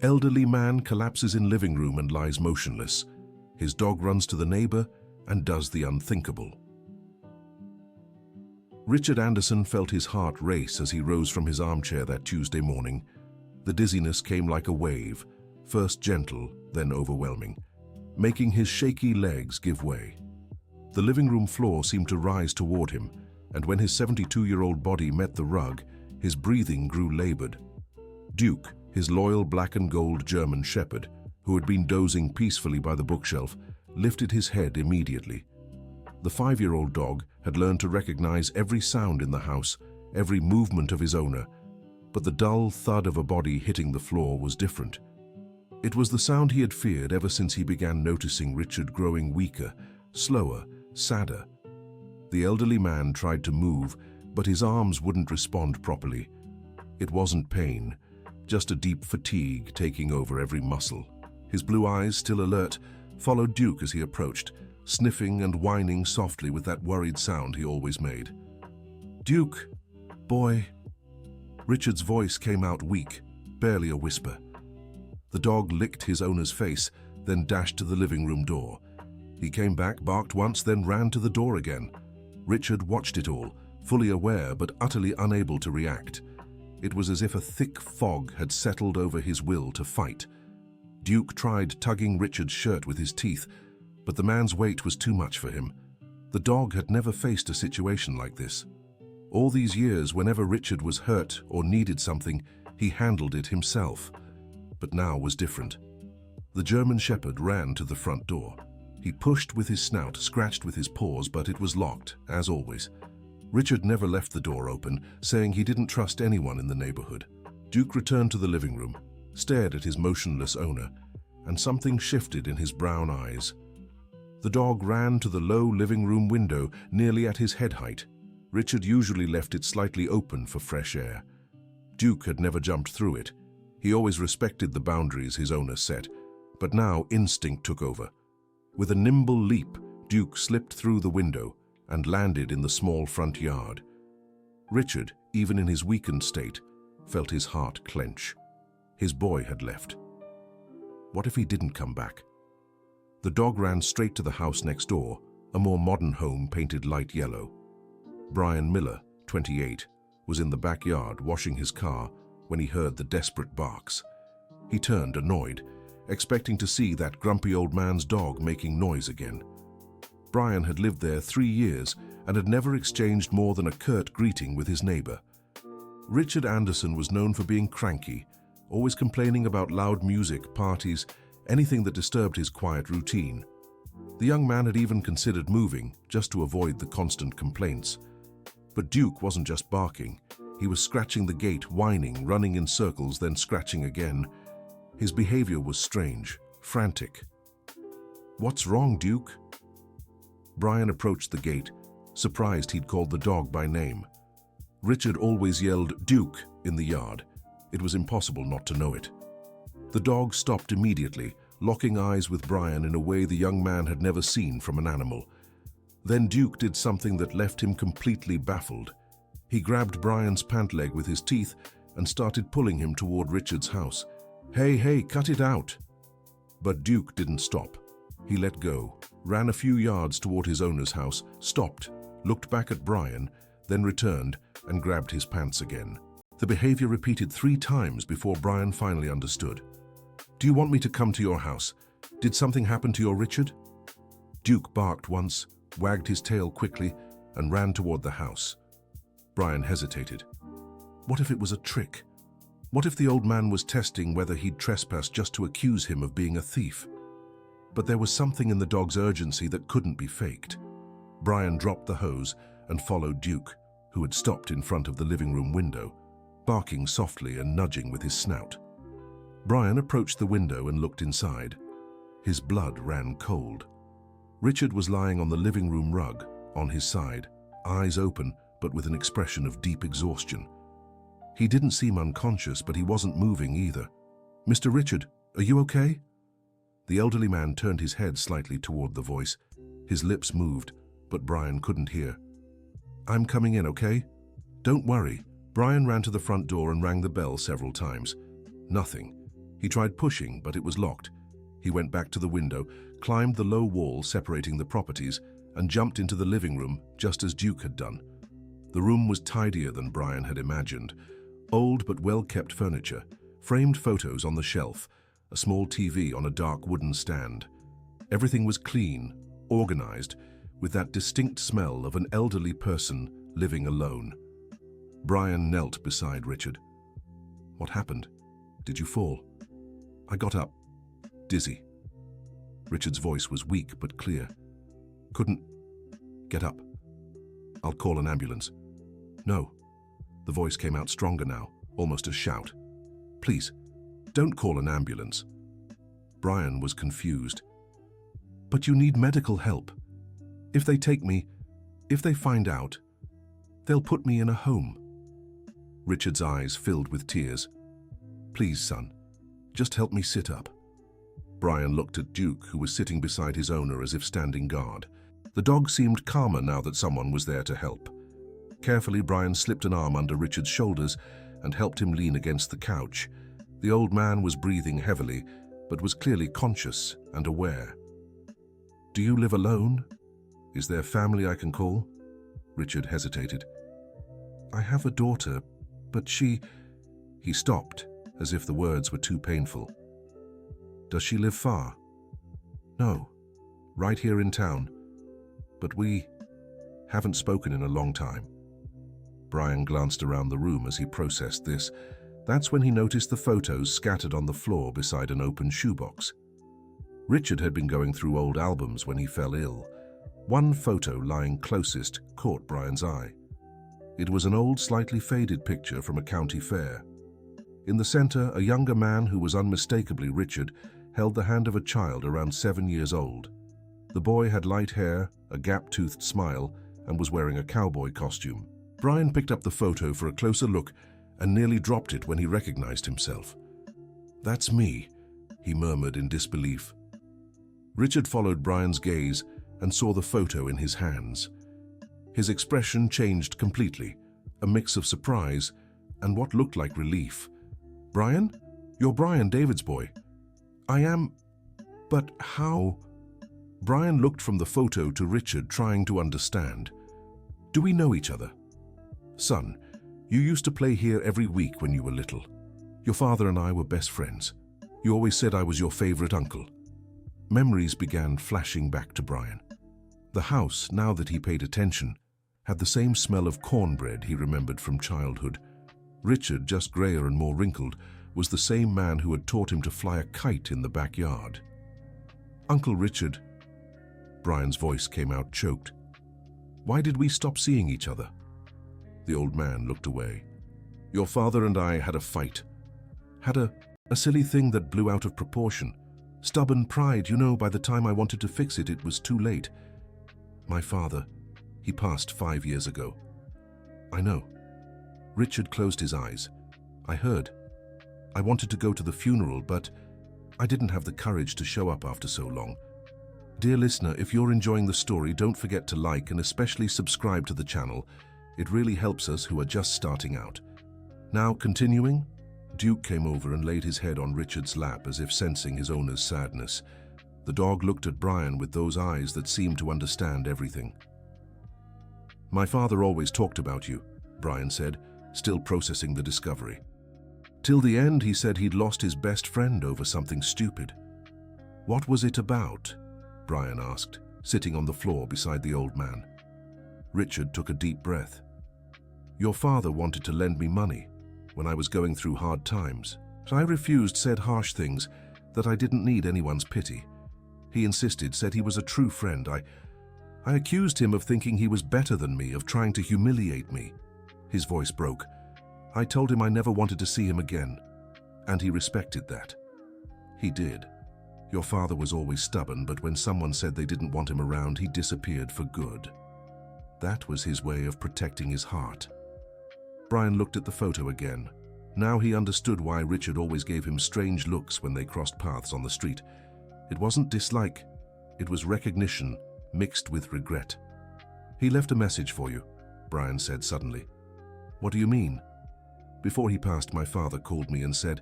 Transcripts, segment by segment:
Elderly man collapses in living room and lies motionless. His dog runs to the neighbor and does the unthinkable. Richard Anderson felt his heart race as he rose from his armchair that Tuesday morning. The dizziness came like a wave, first gentle, then overwhelming, making his shaky legs give way. The living room floor seemed to rise toward him, and when his 72-year-old body met the rug, his breathing grew labored. Duke, his loyal black and gold German shepherd, who had been dozing peacefully by the bookshelf, lifted his head immediately. The 5-year-old dog had learned to recognize every sound in the house, every movement of his owner, but the dull thud of a body hitting the floor was different. It was the sound he had feared ever since he began noticing Richard growing weaker, slower, sadder. The elderly man tried to move, but his arms wouldn't respond properly. It wasn't pain, just a deep fatigue taking over every muscle. His blue eyes, still alert, followed Duke as he approached, sniffing and whining softly with that worried sound he always made. "Duke, boy." Richard's voice came out weak, barely a whisper. The dog licked his owner's face, then dashed to the living room door. He came back, barked once, then ran to the door again. Richard watched it all, fully aware but utterly unable to react. It was as if a thick fog had settled over his will to fight. Duke tried tugging Richard's shirt with his teeth, but the man's weight was too much for him. The dog had never faced a situation like this. All these years, whenever Richard was hurt or needed something, he handled it himself. But now was different. The German shepherd ran to the front door. He pushed with his snout, scratched with his paws, but it was locked, as always. Richard never left the door open, saying he didn't trust anyone in the neighborhood. Duke returned to the living room, stared at his motionless owner, and something shifted in his brown eyes. The dog ran to the low living room window, nearly at his head height. Richard usually left it slightly open for fresh air. Duke had never jumped through it. He always respected the boundaries his owner set, but now instinct took over. With a nimble leap, Duke slipped through the window and landed in the small front yard. Richard, even in his weakened state, felt his heart clench. His boy had left. What if he didn't come back? The dog ran straight to the house next door, a more modern home painted light yellow. Brian Miller, 28, was in the backyard washing his car when he heard the desperate barks. He turned, annoyed, expecting to see that grumpy old man's dog making noise again. Brian had lived there 3 years and had never exchanged more than a curt greeting with his neighbor. Richard Anderson was known for being cranky, always complaining about loud music, parties, anything that disturbed his quiet routine. The young man had even considered moving, just to avoid the constant complaints. But Duke wasn't just barking. He was scratching the gate, whining, running in circles, then scratching again. His behavior was strange, frantic. "What's wrong, Duke?" Brian approached the gate, surprised he'd called the dog by name. Richard always yelled "Duke" in the yard. It was impossible not to know it. The dog stopped immediately, locking eyes with Brian in a way the young man had never seen from an animal. Then Duke did something that left him completely baffled. He grabbed Brian's pant leg with his teeth and started pulling him toward Richard's house. Hey, cut it out!" But Duke didn't stop. He let go, ran a few yards toward his owner's house, stopped, looked back at Brian, then returned and grabbed his pants again. The behavior repeated 3 times before Brian finally understood. "Do you want me to come to your house? Did something happen to your Richard?" Duke barked once, wagged his tail quickly, and ran toward the house. Brian hesitated. What if it was a trick? What if the old man was testing whether he'd trespassed just to accuse him of being a thief? But there was something in the dog's urgency that couldn't be faked. Brian dropped the hose and followed Duke, who had stopped in front of the living room window, barking softly and nudging with his snout. Brian approached the window and looked inside. His blood ran cold. Richard was lying on the living room rug, on his side, eyes open but with an expression of deep exhaustion. He didn't seem unconscious, but he wasn't moving either. "Mr. Richard, are you okay?" The elderly man turned his head slightly toward the voice. His lips moved, but Brian couldn't hear. "I'm coming in, okay? Don't worry." Brian ran to the front door and rang the bell several times. Nothing. He tried pushing, but it was locked. He went back to the window, climbed the low wall separating the properties, and jumped into the living room just as Duke had done. The room was tidier than Brian had imagined. Old but well-kept furniture, framed photos on the shelf, a small TV on a dark wooden stand. Everything was clean, organized, with that distinct smell of an elderly person living alone. Brian knelt beside Richard. "What happened? Did you fall?" "I got up, dizzy." Richard's voice was weak but clear. "Couldn't get up. I'll call an ambulance." "No." The voice came out stronger now, almost a shout. "Please, don't call an ambulance." Brian was confused. "But you need medical help. If they take me, if they find out, they'll put me in a home." Richard's eyes filled with tears. "Please, son, just help me sit up." Brian looked at Duke, who was sitting beside his owner as if standing guard. The dog seemed calmer now that someone was there to help. Carefully, Brian slipped an arm under Richard's shoulders and helped him lean against the couch. The old man was breathing heavily, but was clearly conscious and aware. "Do you live alone? Is there family I can call?" Richard hesitated. "I have a daughter, but she—" He stopped, as if the words were too painful. "Does she live far?" "No, right here in town. But we haven't spoken in a long time." Brian glanced around the room as he processed this. That's when he noticed the photos scattered on the floor beside an open shoebox. Richard had been going through old albums when he fell ill. One photo lying closest caught Brian's eye. It was an old, slightly faded picture from a county fair. In the center, a younger man who was unmistakably Richard held the hand of a child around 7 years old. The boy had light hair, a gap-toothed smile, and was wearing a cowboy costume. Brian picked up the photo for a closer look and nearly dropped it when he recognized himself. "That's me," he murmured in disbelief. Richard followed Brian's gaze and saw the photo in his hands. His expression changed completely, a mix of surprise and what looked like relief. "Brian? You're Brian, David's boy." "I am, but how?" Brian looked from the photo to Richard, trying to understand. "Do we know each other?" "Son, you used to play here every week when you were little. Your father and I were best friends. You always said I was your favorite uncle." Memories began flashing back to Brian. The house, now that he paid attention, had the same smell of cornbread he remembered from childhood. Richard, just grayer and more wrinkled, was the same man who had taught him to fly a kite in the backyard. "Uncle Richard," Brian's voice came out choked. "Why did we stop seeing each other?" The old man looked away. "Your father and I had a fight. Had a silly thing that blew out of proportion. Stubborn pride, you know, by the time I wanted to fix it, it was too late. My father, he passed 5 years ago." "I know." Richard closed his eyes. "I heard. I wanted to go to the funeral, but I didn't have the courage to show up after so long." Dear listener, if you're enjoying the story, don't forget to like and especially subscribe to the channel. It really helps us who are just starting out. Now, continuing, Duke came over and laid his head on Richard's lap as if sensing his owner's sadness. The dog looked at Brian with those eyes that seemed to understand everything. "My father always talked about you," Brian said, still processing the discovery. "Till the end, he said he'd lost his best friend over something stupid." "What was it about?" Brian asked, sitting on the floor beside the old man. Richard took a deep breath. "Your father wanted to lend me money when I was going through hard times. I refused, said harsh things, that I didn't need anyone's pity. He insisted, said he was a true friend. I accused him of thinking he was better than me, of trying to humiliate me." His voice broke. "I told him I never wanted to see him again, and he respected that." "He did. Your father was always stubborn, but when someone said they didn't want him around, he disappeared for good. That was his way of protecting his heart." Brian looked at the photo again. Now he understood why Richard always gave him strange looks when they crossed paths on the street. It wasn't dislike, it was recognition mixed with regret. "He left a message for you," Brian said suddenly. "What do you mean?" "Before he passed, my father called me and said,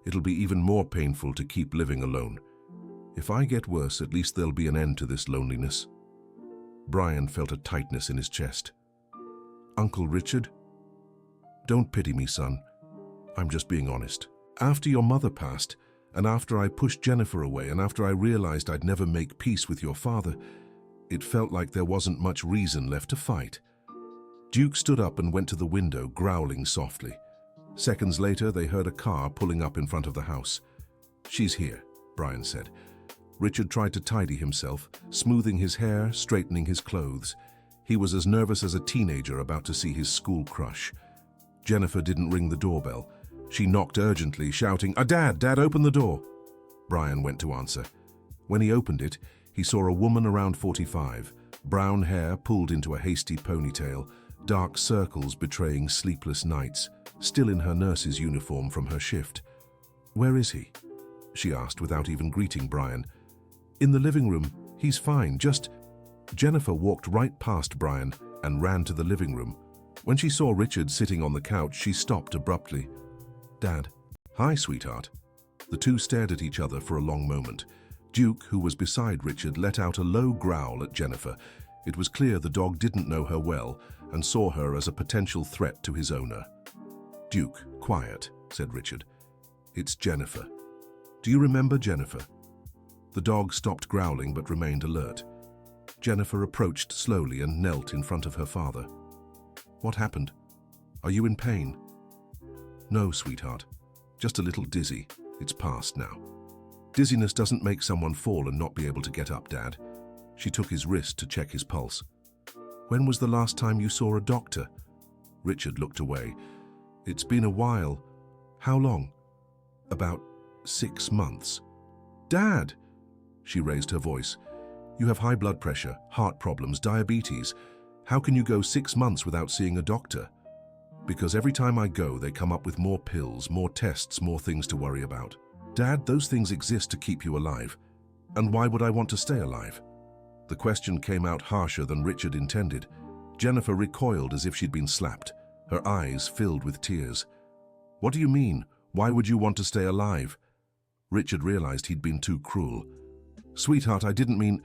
It'll be even more painful to keep living alone. If I get worse, at least there'll be an end to this loneliness." Brian felt a tightness in his chest. "Uncle Richard? Don't pity me, son. I'm just being honest. After your mother passed, and after I pushed Jennifer away, and after I realized I'd never make peace with your father, it felt like there wasn't much reason left to fight." Duke stood up and went to the window, growling softly. Seconds later, they heard a car pulling up in front of the house. "She's here," Brian said. Richard tried to tidy himself, smoothing his hair, straightening his clothes. He was as nervous as a teenager about to see his school crush. Jennifer didn't ring the doorbell. She knocked urgently, shouting, Dad, open the door!" Brian went to answer. When he opened it, he saw a woman around 45, brown hair pulled into a hasty ponytail, dark circles betraying sleepless nights, still in her nurse's uniform from her shift. "Where is he?" she asked without even greeting Brian. "In the living room. He's fine, just—" Jennifer walked right past Brian and ran to the living room. When she saw Richard sitting on the couch, she stopped abruptly. "Dad." "Hi, sweetheart." The two stared at each other for a long moment. Duke, who was beside Richard, let out a low growl at Jennifer. It was clear the dog didn't know her well and saw her as a potential threat to his owner. "Duke, quiet," said Richard. "It's Jennifer. Do you remember Jennifer?" The dog stopped growling but remained alert. Jennifer approached slowly and knelt in front of her father. "What happened? Are you in pain?" "No, sweetheart. Just a little dizzy. It's past now." "Dizziness doesn't make someone fall and not be able to get up, Dad." She took his wrist to check his pulse. "When was the last time you saw a doctor?" Richard looked away. "It's been a while." "How long?" "About 6 months." "Dad!" She raised her voice. "You have high blood pressure, heart problems, diabetes. How can you go 6 months without seeing a doctor?" "Because every time I go, they come up with more pills, more tests, more things to worry about." "Dad, those things exist to keep you alive. And why would I want to stay alive?" The question came out harsher than Richard intended. Jennifer recoiled as if she'd been slapped, her eyes filled with tears. "What do you mean? Why would you want to stay alive?" Richard realized he'd been too cruel. "Sweetheart, I didn't mean—"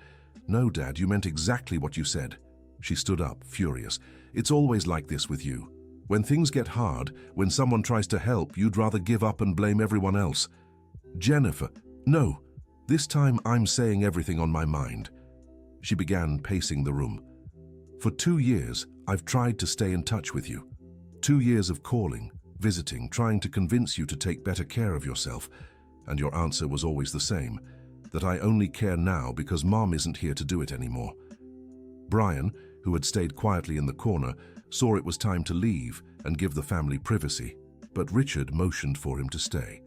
"No, Dad, you meant exactly what you said." She stood up, furious. "It's always like this with you. When things get hard, when someone tries to help, you'd rather give up and blame everyone else." "Jennifer, no. This time I'm saying everything on my mind." She began pacing the room. "For 2 years, I've tried to stay in touch with you. 2 years of calling, visiting, trying to convince you to take better care of yourself. And your answer was always the same, that I only care now because Mom isn't here to do it anymore." Brian, who had stayed quietly in the corner, saw it was time to leave and give the family privacy, but Richard motioned for him to stay.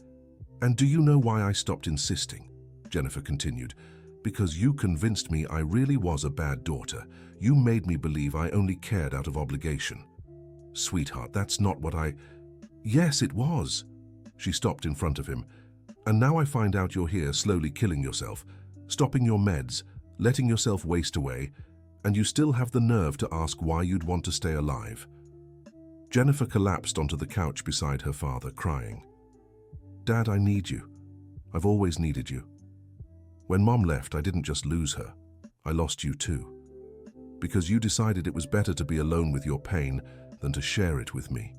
"And do you know why I stopped insisting?" Jennifer continued. "Because you convinced me I really was a bad daughter. You made me believe I only cared out of obligation." "Sweetheart, that's not what I—" "Yes, it was." She stopped in front of him. "And now I find out you're here slowly killing yourself, stopping your meds, letting yourself waste away, and you still have the nerve to ask why you'd want to stay alive." Jennifer collapsed onto the couch beside her father, crying. "Dad, I need you. I've always needed you. When Mom left, I didn't just lose her. I lost you too. Because you decided it was better to be alone with your pain than to share it with me."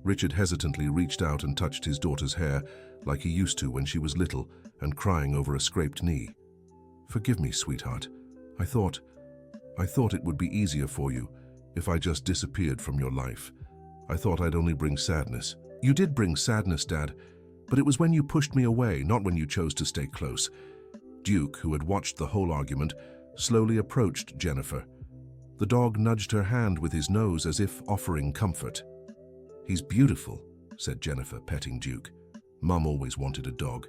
Richard hesitantly reached out and touched his daughter's hair like he used to when she was little and crying over a scraped knee. "Forgive me, sweetheart. I thought it would be easier for you if I just disappeared from your life. I thought I'd only bring sadness." "You did bring sadness, Dad, but it was when you pushed me away, not when you chose to stay close." Duke, who had watched the whole argument, slowly approached Jennifer. The dog nudged her hand with his nose as if offering comfort. "He's beautiful," said Jennifer, petting Duke. "Mum always wanted a dog.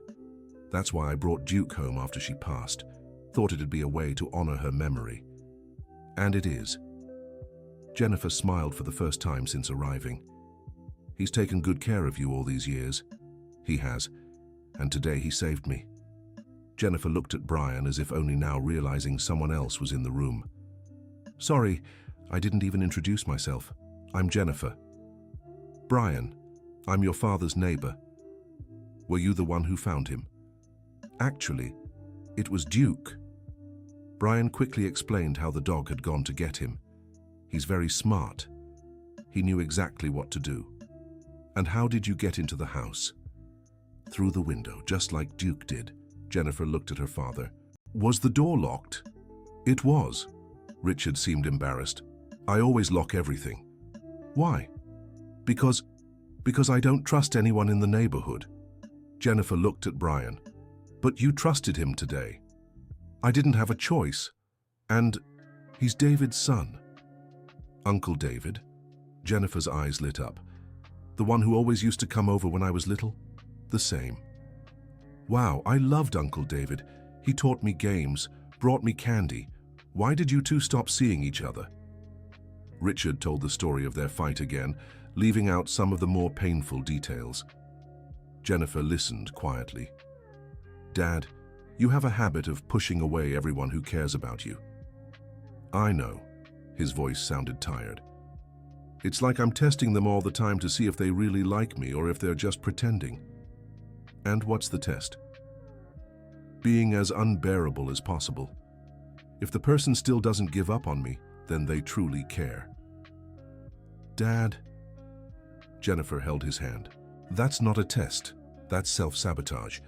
That's why I brought Duke home after she passed. Thought it'd be a way to honor her memory." "And it is." Jennifer smiled for the first time since arriving. "He's taken good care of you all these years." "He has. And today he saved me." Jennifer looked at Brian as if only now realizing someone else was in the room. "Sorry, I didn't even introduce myself. I'm Jennifer." "Brian, I'm your father's neighbor." Were you the one who found him? Actually, it was Duke. Brian quickly explained how the dog had gone to get him. He's very smart. He knew exactly what to do. And how did you get into the house? Through the window, just like Duke did. Jennifer looked at her father. Was the door locked? It was. Richard seemed embarrassed. I always lock everything. Why? Because I don't trust anyone in the neighborhood. Jennifer looked at Brian. But you trusted him today. I didn't have a choice. And he's David's son. Uncle David? Jennifer's eyes lit up. The one who always used to come over when I was little? The same. Wow, I loved Uncle David. He taught me games, brought me candy. Why did you two stop seeing each other? Richard told the story of their fight again, leaving out some of the more painful details. Jennifer listened quietly. Dad, you have a habit of pushing away everyone who cares about you. I know. His voice sounded tired. It's like I'm testing them all the time to see if they really like me or if they're just pretending. And what's the test? Being as unbearable as possible. If the person still doesn't give up on me, then they truly care. Dad. Jennifer held his hand. That's not a test. That's self-sabotage.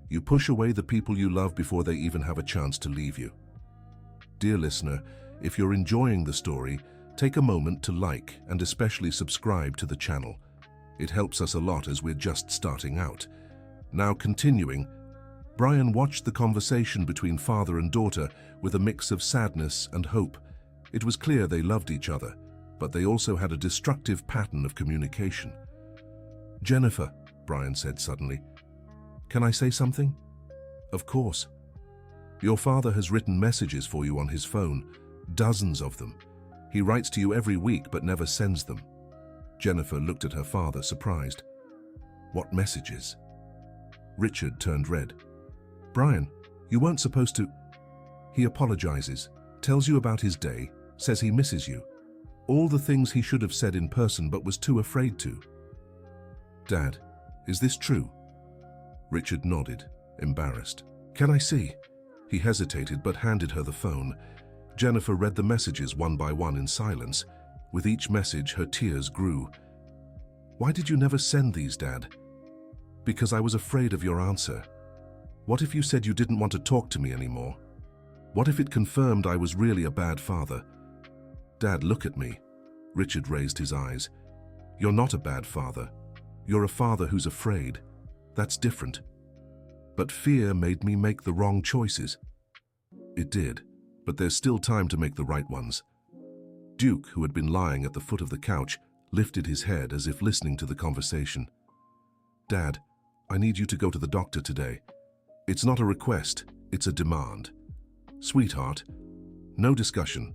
You push away the people you love before they even have a chance to leave you. Dear listener, if you're enjoying the story, take a moment to like and especially subscribe to the channel. It helps us a lot as we're just starting out. Now continuing, Brian watched the conversation between father and daughter with a mix of sadness and hope. It was clear they loved each other, but they also had a destructive pattern of communication. Jennifer, Brian said suddenly, can I say something? Of course. Your father has written messages for you on his phone, dozens of them. He writes to you every week but never sends them. Jennifer looked at her father, surprised. What messages? Richard turned red. Brian, you weren't supposed to... He apologizes, tells you about his day, says he misses you. All the things he should have said in person but was too afraid to. Dad, is this true? Richard nodded, embarrassed. Can I see? He hesitated but handed her the phone. Jennifer read the messages one by one in silence. With each message, her tears grew. Why did you never send these, Dad? Because I was afraid of your answer. What if you said you didn't want to talk to me anymore? What if it confirmed I was really a bad father? Dad, look at me. Richard raised his eyes. You're not a bad father. You're a father who's afraid. That's different. But fear made me make the wrong choices. It did, but there's still time to make the right ones. Duke, who had been lying at the foot of the couch, lifted his head as if listening to the conversation. Dad, I need you to go to the doctor today. It's not a request, it's a demand. Sweetheart, no discussion.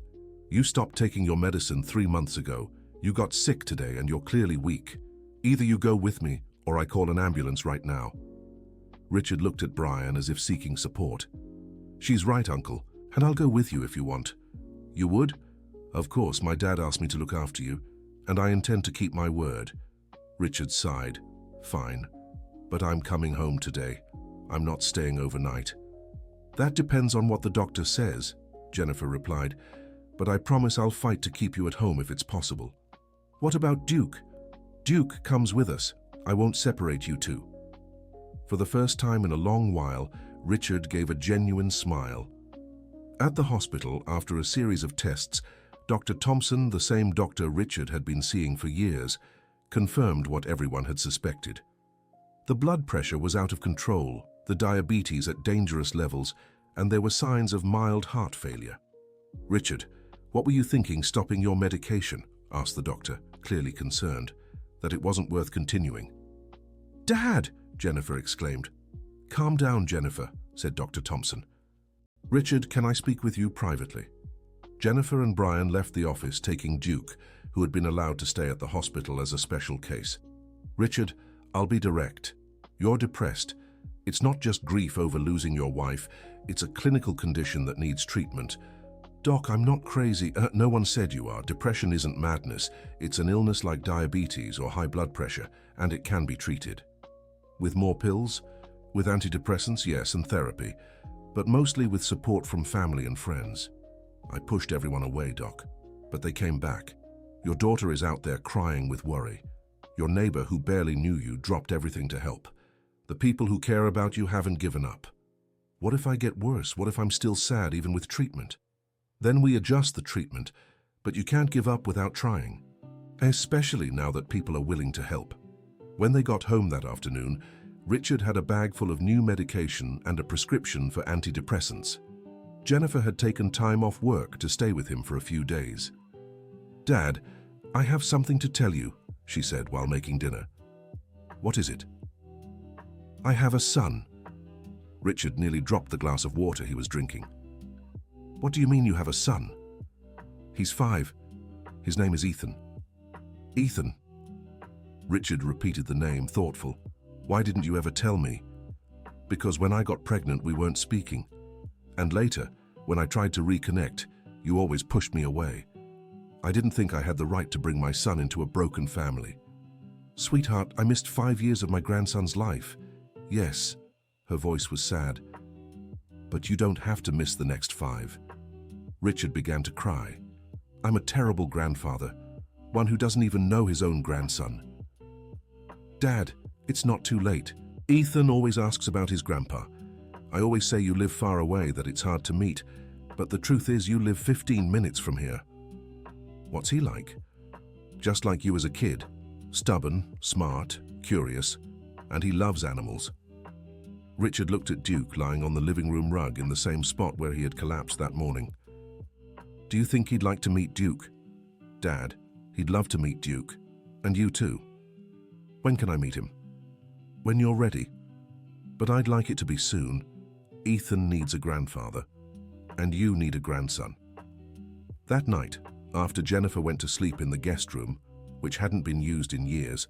You stopped taking your medicine 3 months ago. You got sick today and you're clearly weak. Either you go with me or I call an ambulance right now. Richard looked at Brian as if seeking support. She's right, Uncle, and I'll go with you if you want. You would? Of course, my dad asked me to look after you, and I intend to keep my word. Richard sighed. Fine, but I'm coming home today. I'm not staying overnight. That depends on what the doctor says, Jennifer replied, but I promise I'll fight to keep you at home if it's possible. What about Duke? Duke comes with us. I won't separate you two. For the first time in a long while, Richard gave a genuine smile. At the hospital, after a series of tests, Dr. Thompson, the same doctor Richard had been seeing for years, confirmed what everyone had suspected. The blood pressure was out of control, the diabetes at dangerous levels, and there were signs of mild heart failure. Richard, what were you thinking stopping your medication? Asked the doctor, clearly concerned that it wasn't worth continuing. Dad! Jennifer exclaimed. Calm down, Jennifer, said Dr. Thompson. Richard, can I speak with you privately? Jennifer and Brian left the office, taking Duke, who had been allowed to stay at the hospital as a special case. Richard, I'll be direct. You're depressed. It's not just grief over losing your wife. It's a clinical condition that needs treatment. Doc, I'm not crazy. No one said you are. Depression isn't madness. It's an illness like diabetes or high blood pressure, and it can be treated. With more pills? With antidepressants, yes, and therapy, but mostly with support from family and friends. I pushed everyone away, Doc, but they came back. Your daughter is out there crying with worry. Your neighbor who barely knew you dropped everything to help. The people who care about you haven't given up. What if I get worse? What if I'm still sad even with treatment? Then we adjust the treatment, but you can't give up without trying. Especially now that people are willing to help. When they got home that afternoon, Richard had a bag full of new medication and a prescription for antidepressants. Jennifer had taken time off work to stay with him for a few days. "Dad, I have something to tell you," she said while making dinner. "What is it?" "I have a son." Richard nearly dropped the glass of water he was drinking. "What do you mean you have a son?" "He's 5. His name is Ethan." "Ethan?" Richard repeated the name, thoughtful. "Why didn't you ever tell me?" "Because when I got pregnant, we weren't speaking. And later, when I tried to reconnect, you always pushed me away. I didn't think I had the right to bring my son into a broken family." "Sweetheart, I missed 5 years of my grandson's life." "Yes," her voice was sad. "But you don't have to miss the next 5. Richard began to cry. "I'm a terrible grandfather, one who doesn't even know his own grandson." "Dad, it's not too late. Ethan always asks about his grandpa. I always say you live far away, that it's hard to meet, but the truth is you live 15 minutes from here." "What's he like?" "Just like you as a kid. Stubborn, smart, curious, and he loves animals." Richard looked at Duke lying on the living room rug in the same spot where he had collapsed that morning. "Do you think he'd like to meet Duke?" "Dad, he'd love to meet Duke. And you too." "When can I meet him?" "When you're ready. But I'd like it to be soon. Ethan needs a grandfather, and you need a grandson." That night, after Jennifer went to sleep in the guest room, which hadn't been used in years,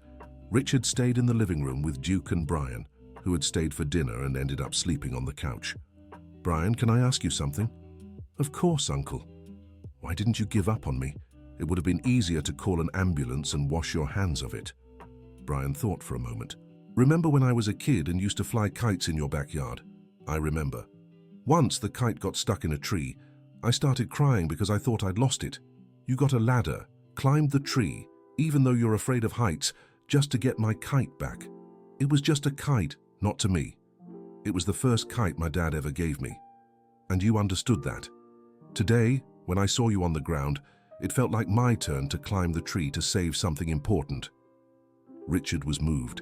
Richard stayed in the living room with Duke and Brian, who had stayed for dinner and ended up sleeping on the couch. "Brian, can I ask you something?" "Of course, Uncle." "Why didn't you give up on me? It would have been easier to call an ambulance and wash your hands of it." Brian thought for a moment. "Remember when I was a kid and used to fly kites in your backyard?" "I remember. Once the kite got stuck in a tree. I started crying because I thought I'd lost it. You got a ladder, climbed the tree, even though you're afraid of heights, just to get my kite back. It was just a kite, not to me. It was the first kite my dad ever gave me. And you understood that. Today, when I saw you on the ground, it felt like my turn to climb the tree to save something important." Richard was moved.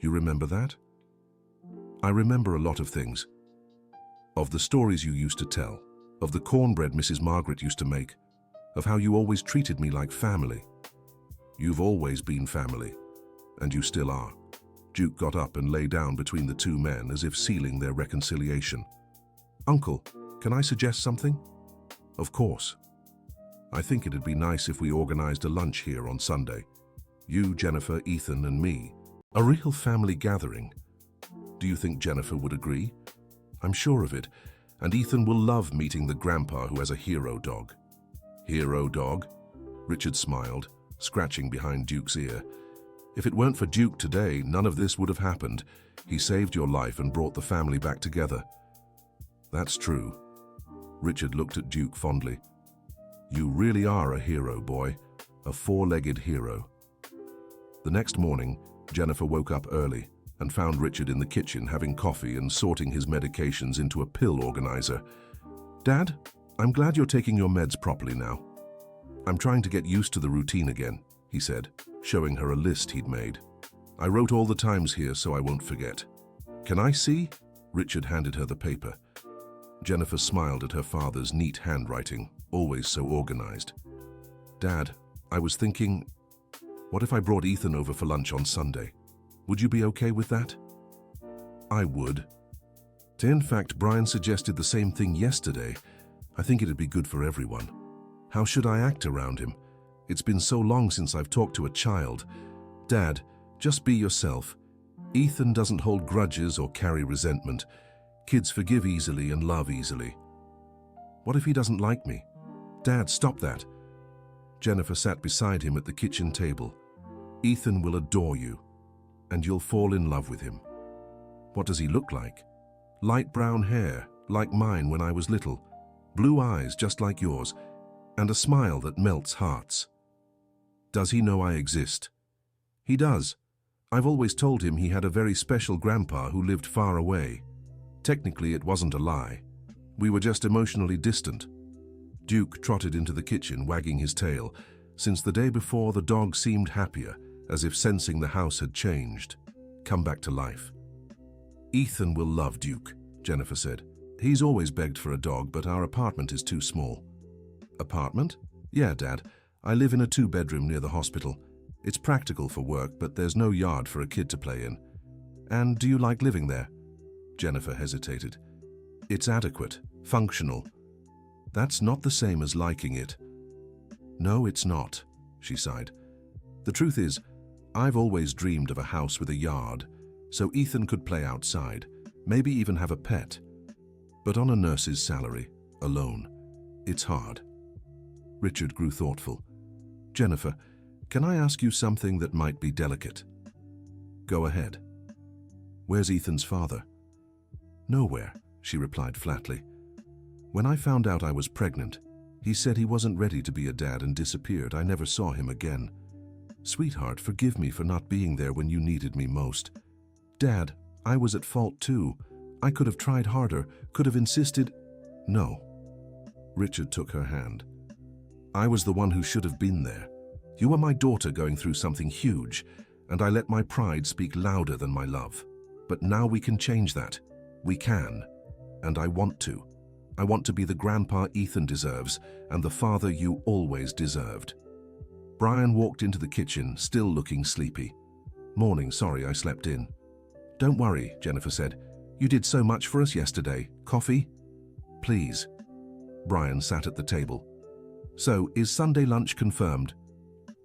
"You remember that?" "I remember a lot of things. Of the stories you used to tell, of the cornbread Mrs. Margaret used to make, of how you always treated me like family. You've always been family, and you still are." Duke got up and lay down between the two men as if sealing their reconciliation. "Uncle, can I suggest something?" "Of course. I think it'd be nice if we organized a lunch here on Sunday. You, Jennifer, Ethan, and me. A real family gathering. Do you think Jennifer would agree?" "I'm sure of it, and Ethan will love meeting the grandpa who has a hero dog." "Hero dog?" Richard smiled, scratching behind Duke's ear. "If it weren't for Duke today, none of this would have happened. He saved your life and brought the family back together." "That's true." Richard looked at Duke fondly. "You really are a hero, boy. A 4-legged hero." The next morning, Jennifer woke up early and found Richard in the kitchen having coffee and sorting his medications into a pill organizer. "Dad, I'm glad you're taking your meds properly now." "I'm trying to get used to the routine again," he said, showing her a list he'd made. "I wrote all the times here so I won't forget." "Can I see?" Richard handed her the paper. Jennifer smiled at her father's neat handwriting, always so organized. "Dad, I was thinking, what if I brought Ethan over for lunch on Sunday? Would you be okay with that?" "I would." In fact, Brian suggested the same thing yesterday. "I think it'd be good for everyone." "How should I act around him? It's been so long since I've talked to a child." "Dad, just be yourself. Ethan doesn't hold grudges or carry resentment. Kids forgive easily and love easily." "What if he doesn't like me?" "Dad, stop that." Jennifer sat beside him at the kitchen table. "Ethan will adore you." and you'll fall in love with him. What does he look like? Light brown hair, like mine when I was little, blue eyes just like yours, and a smile that melts hearts. Does he know I exist? He does. I've always told him he had a very special grandpa who lived far away. Technically, it wasn't a lie. We were just emotionally distant. Duke trotted into the kitchen, wagging his tail. Since the day before, the dog seemed happier, as if sensing the house had changed, come back to life. Ethan will love Duke, Jennifer said. He's always begged for a dog, but our apartment is too small. Apartment? Yeah, Dad. I live in a 2-bedroom near the hospital. It's practical for work, but there's no yard for a kid to play in. And do you like living there? Jennifer hesitated. It's adequate, functional. That's not the same as liking it. No, it's not, she sighed. The truth is, I've always dreamed of a house with a yard, so Ethan could play outside, maybe even have a pet. But on a nurse's salary, alone, it's hard. Richard grew thoughtful. Jennifer, can I ask you something that might be delicate? Go ahead. Where's Ethan's father? Nowhere, she replied flatly. When I found out I was pregnant, he said he wasn't ready to be a dad and disappeared. I never saw him again. Sweetheart, forgive me for not being there when you needed me most. Dad, I was at fault too. I could have tried harder, could have insisted. No. Richard took her hand. I was the one who should have been there. You were my daughter going through something huge, and I let my pride speak louder than my love. But now we can change that. We can. And I want to. I want to be the grandpa Ethan deserves, and the father you always deserved. Brian walked into the kitchen, still looking sleepy. Morning, sorry I slept in. Don't worry, Jennifer said. You did so much for us yesterday. Coffee? Please. Brian sat at the table. So, is Sunday lunch confirmed?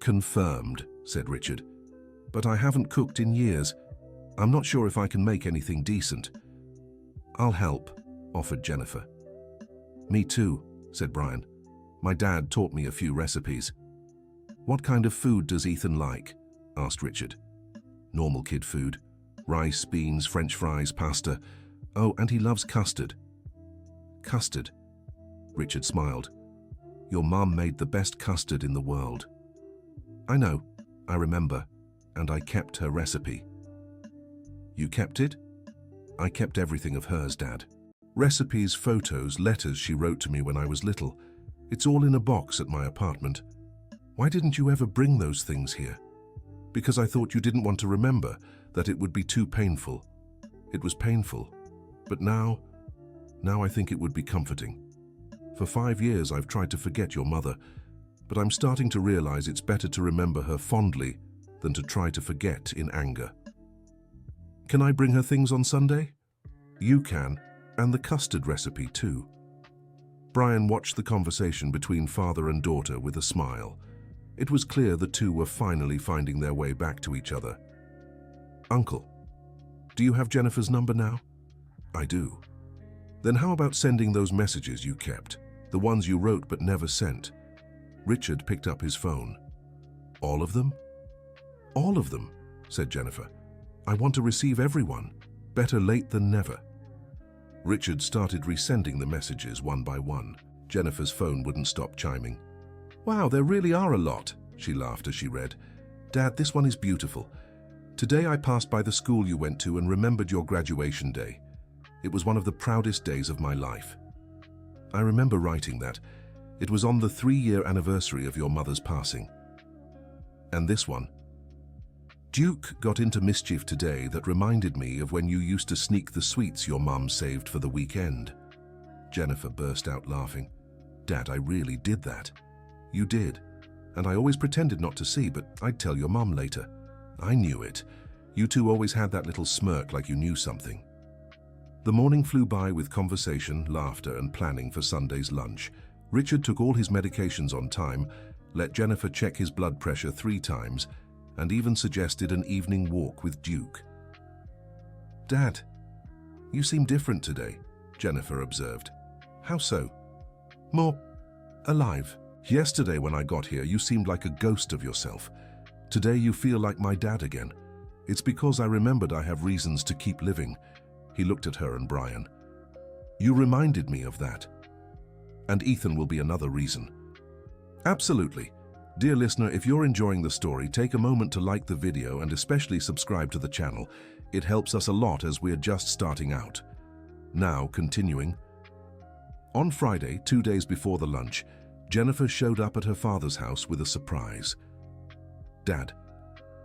Confirmed, said Richard. But I haven't cooked in years. I'm not sure if I can make anything decent. I'll help, offered Jennifer. Me too, said Brian. My dad taught me a few recipes. What kind of food does Ethan like? Asked Richard. Normal kid food. Rice, beans, French fries, pasta. Oh, and he loves custard. Custard? Richard smiled. Your mum made the best custard in the world. I know, I remember, and I kept her recipe. You kept it? I kept everything of hers, Dad. Recipes, photos, letters she wrote to me when I was little. It's all in a box at my apartment. Why didn't you ever bring those things here? Because I thought you didn't want to remember, that it would be too painful. It was painful, but now I think it would be comforting. For 5 years I've tried to forget your mother, but I'm starting to realize it's better to remember her fondly than to try to forget in anger. Can I bring her things on Sunday? You can, and the custard recipe too. Brian watched the conversation between father and daughter with a smile. It was clear the two were finally finding their way back to each other. Uncle, do you have Jennifer's number now? I do. Then how about sending those messages you kept, the ones you wrote but never sent? Richard picked up his phone. All of them? All of them, said Jennifer. I want to receive everyone. Better late than never. Richard started resending the messages one by one. Jennifer's phone wouldn't stop chiming. Wow, there really are a lot, she laughed as she read. Dad, this one is beautiful. Today I passed by the school you went to and remembered your graduation day. It was one of the proudest days of my life. I remember writing that. It was on the 3-year anniversary of your mother's passing. And this one. Duke got into mischief today that reminded me of when you used to sneak the sweets your mum saved for the weekend. Jennifer burst out laughing. Dad, I really did that. You did. And I always pretended not to see, but I'd tell your mum later. I knew it. You two always had that little smirk like you knew something. The morning flew by with conversation, laughter, and planning for Sunday's lunch. Richard took all his medications on time, let Jennifer check his blood pressure 3 times, and even suggested an evening walk with Duke. Dad, you seem different today, Jennifer observed. How so? More alive. Yesterday when I got here, you seemed like a ghost of yourself. Today you feel like my dad again. It's because I remembered I have reasons to keep living. He looked at her and Brian. You reminded me of that. And Ethan will be another reason. Absolutely. Dear listener, if you're enjoying the story, take a moment to like the video and especially subscribe to the channel. It helps us a lot as we're just starting out. Now, continuing. On Friday, 2 days before the lunch, Jennifer showed up at her father's house with a surprise. Dad,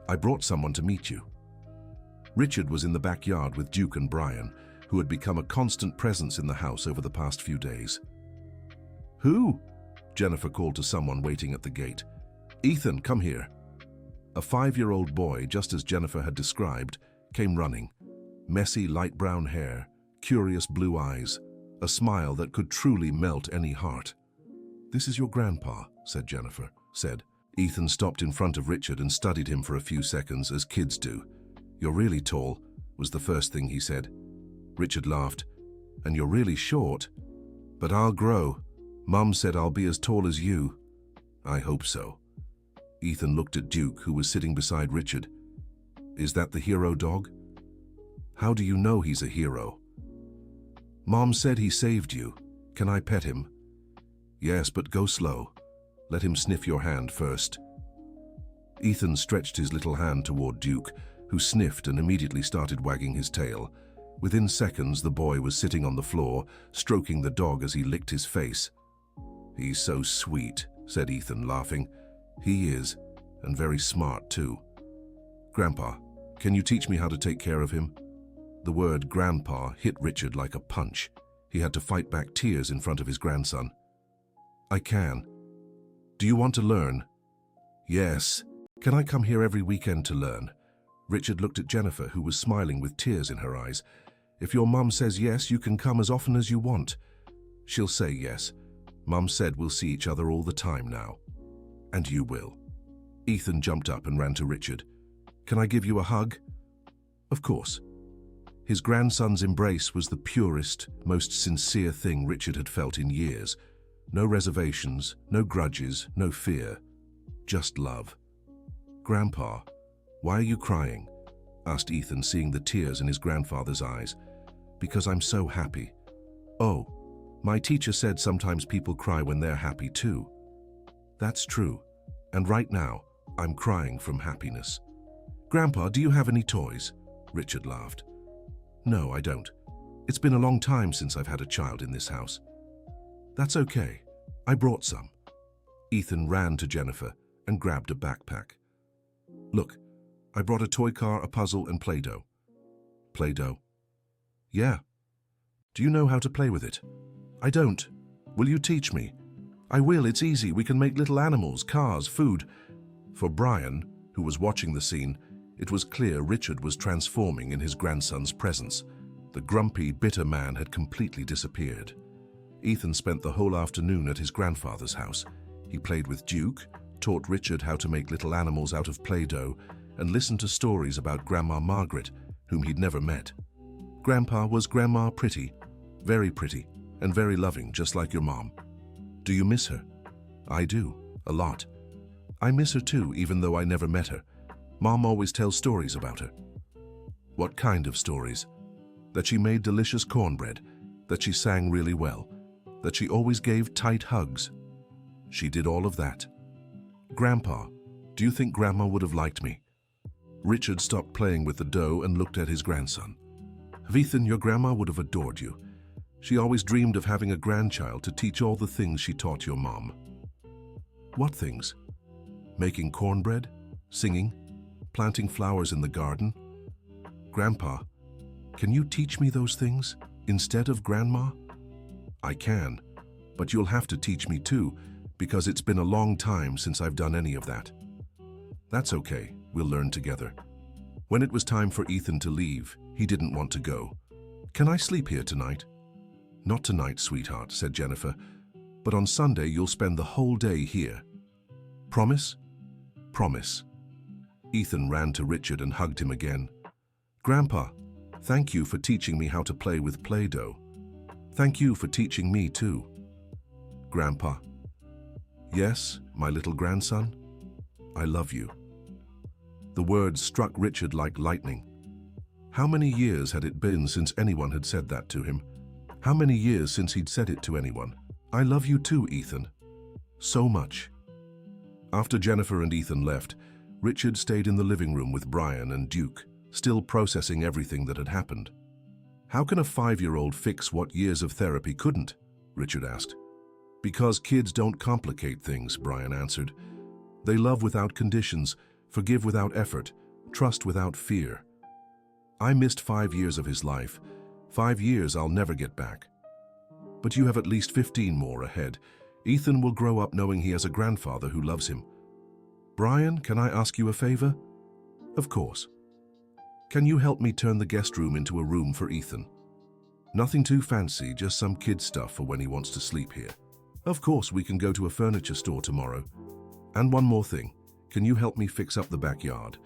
I brought someone to meet you. Richard was in the backyard with Duke and Brian, who had become a constant presence in the house over the past few days. Who? Jennifer called to someone waiting at the gate. Ethan, come here. A 5-year-old boy, just as Jennifer had described, came running. Messy light brown hair, curious blue eyes, a smile that could truly melt any heart. This is your grandpa, said Jennifer. Ethan stopped in front of Richard and studied him for a few seconds, as kids do. You're really tall, was the first thing he said. Richard laughed. And you're really short. But I'll grow. Mum said I'll be as tall as you. I hope so. Ethan looked at Duke, who was sitting beside Richard. Is that the hero dog? How do you know he's a hero? Mom said he saved you. Can I pet him? Yes, but go slow. Let him sniff your hand first. Ethan stretched his little hand toward Duke, who sniffed and immediately started wagging his tail. Within seconds, the boy was sitting on the floor, stroking the dog as he licked his face. He's so sweet, said Ethan, laughing. He is, and very smart too. Grandpa, can you teach me how to take care of him? The word grandpa hit Richard like a punch. He had to fight back tears in front of his grandson. I can. Do you want to learn? Yes. Can I come here every weekend to learn? Richard looked at Jennifer, who was smiling with tears in her eyes. If your mum says yes, you can come as often as you want. She'll say yes. Mum said we'll see each other all the time now. And you will. Ethan jumped up and ran to Richard. Can I give you a hug? Of course. His grandson's embrace was the purest, most sincere thing Richard had felt in years. No reservations, no grudges, no fear. Just love. Grandpa, why are you crying? Asked Ethan, seeing the tears in his grandfather's eyes. Because I'm so happy. Oh, my teacher said sometimes people cry when they're happy too. That's true. And right now, I'm crying from happiness. Grandpa, do you have any toys? Richard laughed. No, I don't. It's been a long time since I've had a child in this house. That's okay. I brought some. Ethan ran to Jennifer and grabbed a backpack. Look, I brought a toy car, a puzzle, and Play-Doh. Play-Doh? Yeah. Do you know how to play with it? I don't. Will you teach me? I will, it's easy. We can make little animals, cars, food. For Brian, who was watching the scene, it was clear Richard was transforming in his grandson's presence. The grumpy, bitter man had completely disappeared. Ethan spent the whole afternoon at his grandfather's house. He played with Duke, taught Richard how to make little animals out of Play-Doh, and listened to stories about Grandma Margaret, whom he'd never met. Grandpa, was Grandma pretty, and very loving, just like your mom? Do you miss her? I do, a lot. I miss her too, even though I never met her. Mom always tells stories about her. What kind of stories? That she made delicious cornbread, that she sang really well, that she always gave tight hugs. She did all of that. Grandpa, do you think Grandma would have liked me? Richard stopped playing with the dough and looked at his grandson. Ethan, your grandma would have adored you. She always dreamed of having a grandchild to teach all the things she taught your mom. What things? Making cornbread, singing, planting flowers in the garden. Grandpa, can you teach me those things instead of Grandma? I can, but you'll have to teach me too, because it's been a long time since I've done any of that. That's okay, we'll learn together. When it was time for Ethan to leave, he didn't want to go. Can I sleep here tonight? Not tonight, sweetheart, said Jennifer, but on Sunday you'll spend the whole day here. Promise? Promise. Ethan ran to Richard and hugged him again. Grandpa, thank you for teaching me how to play with Play-Doh. Thank you for teaching me too. Grandpa. Yes, my little grandson, I love you. The The words struck Richard like lightning. How many years had it been since anyone had said that to him? How many years since he'd said it to anyone? I love you too, Ethan. So much. After Jennifer and Ethan left, Richard stayed in the living room with Brian and Duke, still processing everything that had happened. How can a 5-year-old fix what years of therapy couldn't? Richard asked. Because kids don't complicate things, Brian answered. They love without conditions, forgive without effort, trust without fear. I missed 5 years of his life. 5 years I'll never get back. But you have at least 15 more ahead. Ethan will grow up knowing he has a grandfather who loves him. Brian, can I ask you a favor? Of course. Can you help me turn the guest room into a room for Ethan? Nothing too fancy, just some kid stuff for when he wants to sleep here. Of course, we can go to a furniture store tomorrow. And one more thing, can you help me fix up the backyard?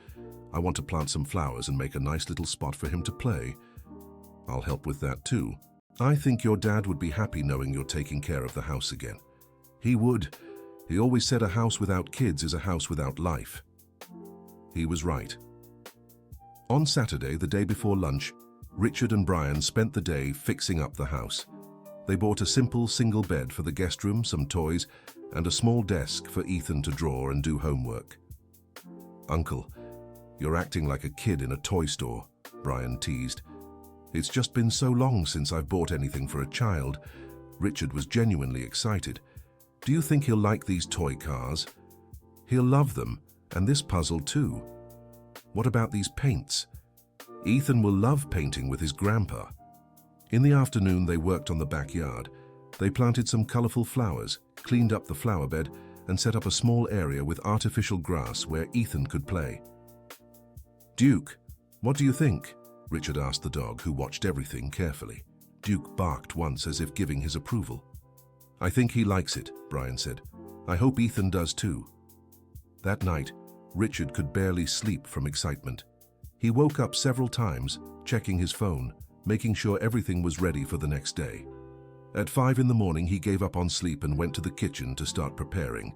I want to plant some flowers and make a nice little spot for him to play. I'll help with that too. I think your dad would be happy knowing you're taking care of the house again. He would. He always said a house without kids is a house without life. He was right. On Saturday, the day before lunch, Richard and Brian spent the day fixing up the house. They bought a simple single bed for the guest room, some toys, and a small desk for Ethan to draw and do homework. Uncle, you're acting like a kid in a toy store, Brian teased. It's just been so long since I've bought anything for a child. Richard was genuinely excited. Do you think he'll like these toy cars? He'll love them, and this puzzle too. What about these paints? Ethan will love painting with his grandpa. In the afternoon, they worked on the backyard. They planted some colorful flowers, cleaned up the flower bed, and set up a small area with artificial grass where Ethan could play. Duke, what do you think? Richard asked the dog, who watched everything carefully. Duke barked once as if giving his approval. I think he likes it, Brian said. I hope Ethan does too. That night, Richard could barely sleep from excitement. He woke up several times, checking his phone, making sure everything was ready for the next day. At 5 in the morning, he gave up on sleep and went to the kitchen to start preparing.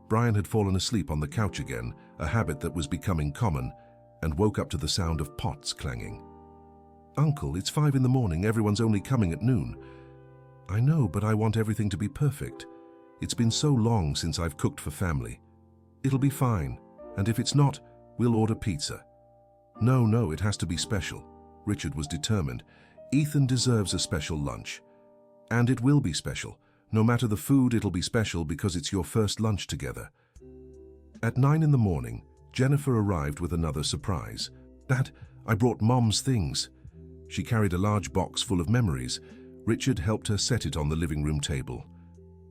Brian had fallen asleep on the couch again, a habit that was becoming common, and woke up to the sound of pots clanging. Uncle, it's 5 in the morning, everyone's only coming at noon. I know, but I want everything to be perfect. It's been so long since I've cooked for family. It'll be fine, and if it's not, we'll order pizza. No, it has to be special. Richard was determined. Ethan deserves a special lunch. And it will be special. No matter the food, it'll be special because it's your first lunch together. At 9 in the morning, Jennifer arrived with another surprise. Dad, I brought Mom's things. She carried a large box full of memories. Richard helped her set it on the living room table.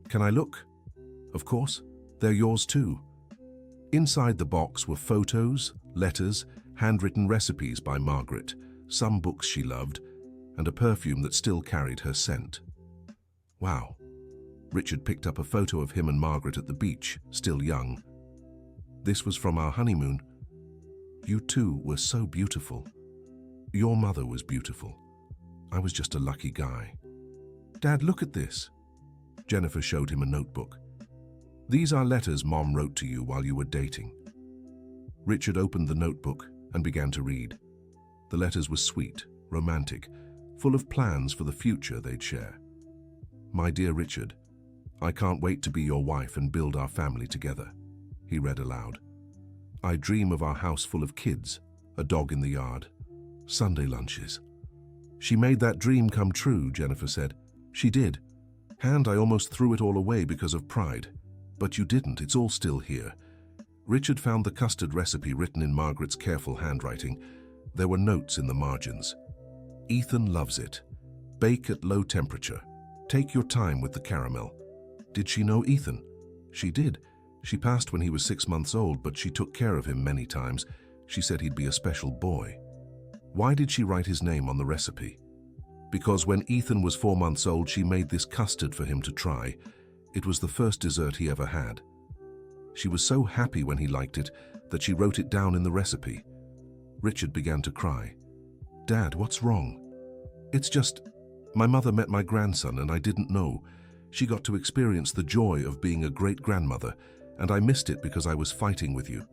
Can I look? Of course. They're yours too. Inside the box were photos, letters, handwritten recipes by Margaret, some books she loved, and a perfume that still carried her scent. Wow. Richard picked up a photo of him and Margaret at the beach, still young. This was from our honeymoon. You two were so beautiful. Your mother was beautiful. I was just a lucky guy. Dad, look at this. Jennifer showed him a notebook. These are letters Mom wrote to you while you were dating. Richard opened the notebook and began to read. The letters were sweet, romantic, full of plans for the future they'd share. My dear Richard, I can't wait to be your wife and build our family together, he read aloud. I dream of our house full of kids, a dog in the yard, Sunday lunches. She made that dream come true, Jennifer said. She did. And I almost threw it all away because of pride. But you didn't, it's all still here. Richard found the custard recipe written in Margaret's careful handwriting. There were notes in the margins. Ethan loves it. Bake at low temperature. Take your time with the caramel. Did she know Ethan? She did. She passed when he was 6 months old, but she took care of him many times. She said he'd be a special boy. Why did she write his name on the recipe? Because when Ethan was 4 months old, she made this custard for him to try. It was the first dessert he ever had. She was so happy when he liked it that she wrote it down in the recipe. Richard began to cry. Dad, what's wrong? It's just, my mother met my grandson and I didn't know. She got to experience the joy of being a great-grandmother, and I missed it because I was fighting with you.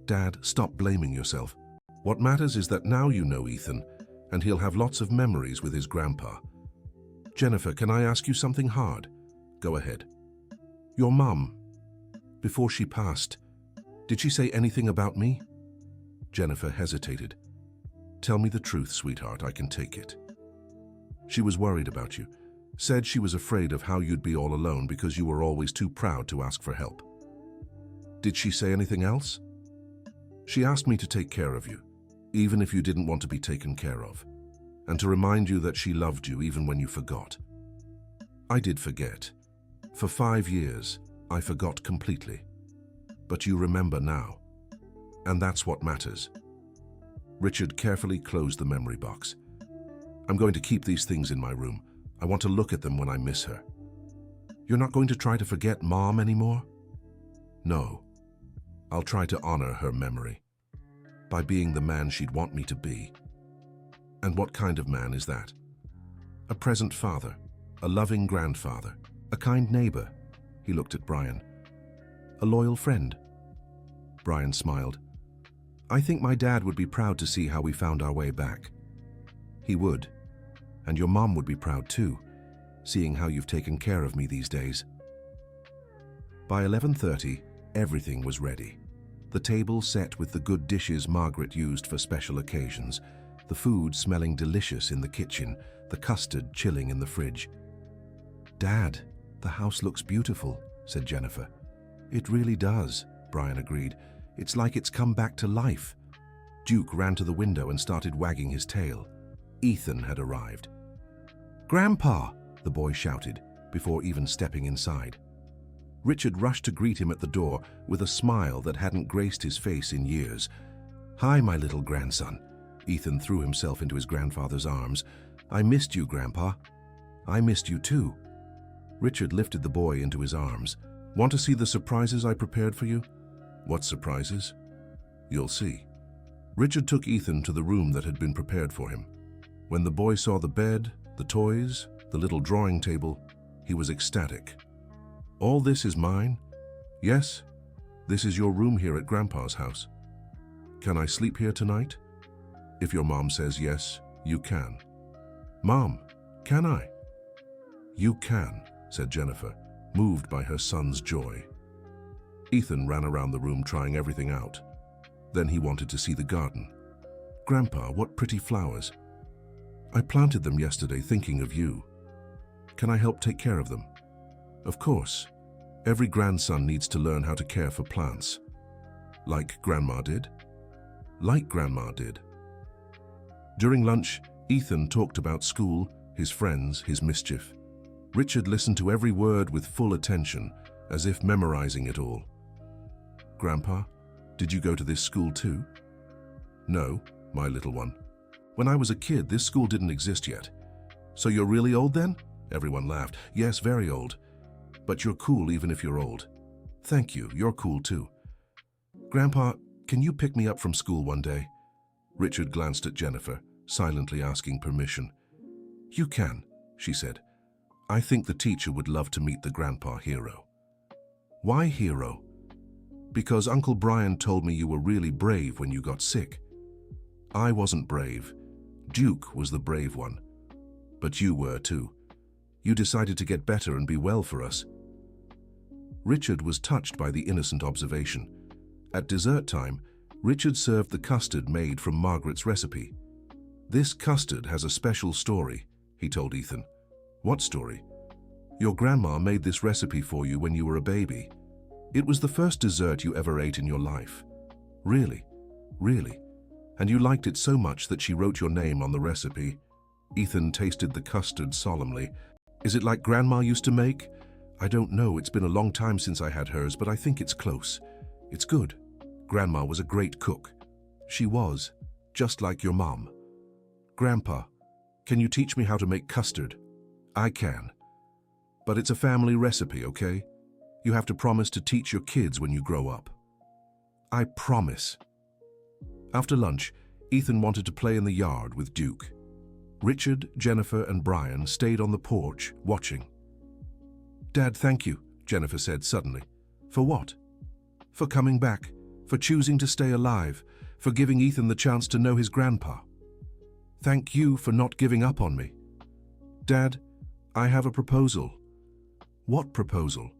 Dad, stop blaming yourself. What matters is that now you know Ethan, and he'll have lots of memories with his grandpa. Jennifer, can I ask you something hard? Go ahead. Your mum, before she passed, did she say anything about me? Jennifer hesitated. Tell me the truth, sweetheart, I can take it. She was worried about you. Said she was afraid of how you'd be all alone because you were always too proud to ask for help. Did she say anything else? She asked me to take care of you, even if you didn't want to be taken care of, and to remind you that she loved you even when you forgot. I did forget. For 5 years, I forgot completely. But you remember now, and that's what matters. Richard carefully closed the memory box. I'm going to keep these things in my room. I want to look at them when I miss her. You're not going to try to forget Mom anymore? No. I'll try to honor her memory by being the man she'd want me to be. And what kind of man is that? A present father, a loving grandfather, a kind neighbor. He looked at Brian. A loyal friend. Brian smiled. I think my dad would be proud to see how we found our way back. He would. And your mom would be proud too, seeing how you've taken care of me these days. By 11:30, everything was ready. The table set with the good dishes Margaret used for special occasions, the food smelling delicious in the kitchen, the custard chilling in the fridge. Dad, the house looks beautiful, said Jennifer. It really does, Brian agreed. It's like it's come back to life. Duke ran to the window and started wagging his tail. Ethan had arrived. Grandpa, the boy shouted, before even stepping inside. Richard rushed to greet him at the door with a smile that hadn't graced his face in years. Hi, my little grandson. Ethan threw himself into his grandfather's arms. I missed you, Grandpa. I missed you too. Richard lifted the boy into his arms. Want to see the surprises I prepared for you? What surprises? You'll see. Richard took Ethan to the room that had been prepared for him. When the boy saw the bed, the toys, the little drawing table, he was ecstatic. All this is mine? Yes, this is your room here at Grandpa's house. Can I sleep here tonight? If your mom says yes, you can. Mom, can I? You can, said Jennifer, moved by her son's joy. Ethan ran around the room trying everything out. Then he wanted to see the garden. Grandpa, what pretty flowers. I planted them yesterday thinking of you. Can I help take care of them? Of course. Every grandson needs to learn how to care for plants. Like Grandma did? Like Grandma did. During lunch, Ethan talked about school, his friends, his mischief. Richard listened to every word with full attention, as if memorizing it all. Grandpa, did you go to this school too? No, my little one. When I was a kid, this school didn't exist yet. So you're really old then? Everyone laughed. Yes, very old. But you're cool even if you're old. Thank you, you're cool too. Grandpa, can you pick me up from school one day? Richard glanced at Jennifer, silently asking permission. You can, she said. I think the teacher would love to meet the grandpa hero. Why hero? Because Uncle Brian told me you were really brave when you got sick. I wasn't brave. Duke was the brave one. But you were too. You decided to get better and be well for us. Richard was touched by the innocent observation. At dessert time, Richard served the custard made from Margaret's recipe. This custard has a special story, he told Ethan. What story? Your grandma made this recipe for you when you were a baby. It was the first dessert you ever ate in your life. Really? Really? And you liked it so much that she wrote your name on the recipe. Ethan tasted the custard solemnly. Is it like Grandma used to make? I don't know, it's been a long time since I had hers, but I think it's close. It's good. Grandma was a great cook. She was, just like your mom. Grandpa, can you teach me how to make custard? I can. But it's a family recipe, okay? You have to promise to teach your kids when you grow up. I promise. After lunch, Ethan wanted to play in the yard with Duke. Richard, Jennifer, and Brian stayed on the porch, watching. Dad, thank you, Jennifer said suddenly. For what? For coming back, for choosing to stay alive, for giving Ethan the chance to know his grandpa. Thank you for not giving up on me. Dad, I have a proposal. What proposal?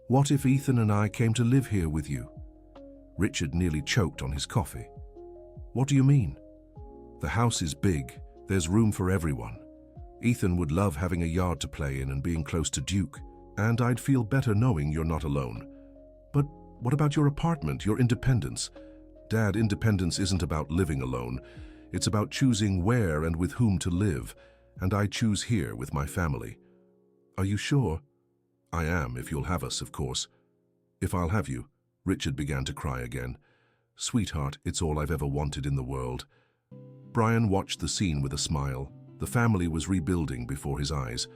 What if Ethan and I came to live here with you? Richard nearly choked on his coffee. What do you mean? The house is big. There's room for everyone. Ethan would love having a yard to play in and being close to Duke, and I'd feel better knowing you're not alone. But what about your apartment, your independence? Dad, independence isn't about living alone. It's about choosing where and with whom to live, and I choose here with my family. Are you sure? I am, if you'll have us, of course. If I'll have you. Richard began to cry again. Sweetheart, it's all I've ever wanted in the world. Brian watched the scene with a smile. The family was rebuilding before his eyes.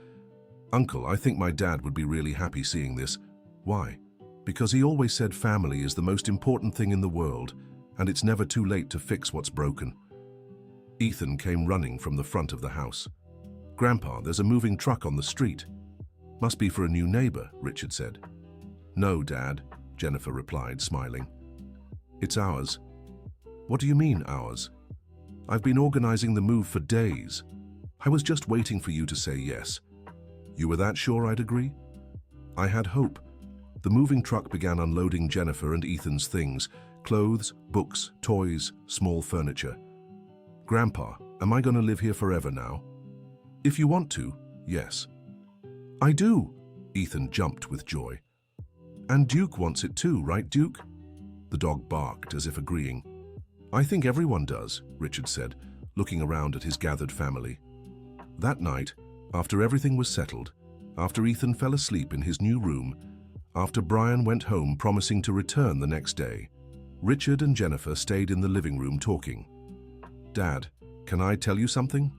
Uncle, I think my dad would be really happy seeing this. Why? Because he always said family is the most important thing in the world, and it's never too late to fix what's broken. Ethan came running from the front of the house. Grandpa, there's a moving truck on the street. Must be for a new neighbor, Richard said. No, Dad, Jennifer replied, smiling. It's ours. What do you mean, ours? I've been organizing the move for days. I was just waiting for you to say yes. You were that sure I'd agree? I had hope. The moving truck began unloading Jennifer and Ethan's things, clothes, books, toys, small furniture. Grandpa, am I going to live here forever now? If you want to, yes. I do, Ethan jumped with joy. And Duke wants it too, right, Duke? The dog barked as if agreeing. I think everyone does, Richard said, looking around at his gathered family. That night, after everything was settled, after Ethan fell asleep in his new room, after Brian went home promising to return the next day, Richard and Jennifer stayed in the living room talking. Dad, can I tell you something?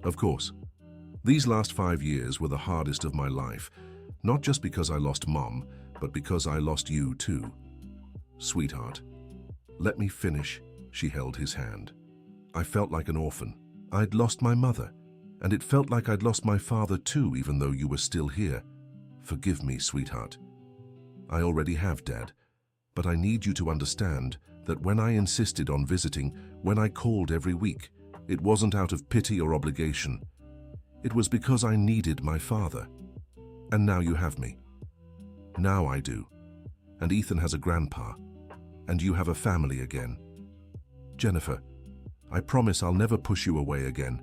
Of course. These last 5 years were the hardest of my life, not just because I lost Mom, but because I lost you too. Sweetheart, let me finish. She held his hand. I felt like an orphan. I'd lost my mother, and it felt like I'd lost my father too, even though you were still here. Forgive me, sweetheart. I already have, Dad, but I need you to understand that when I insisted on visiting, when I called every week, it wasn't out of pity or obligation. It was because I needed my father. And now you have me. Now I do. And Ethan has a grandpa. And you have a family again. Jennifer, I promise I'll never push you away again.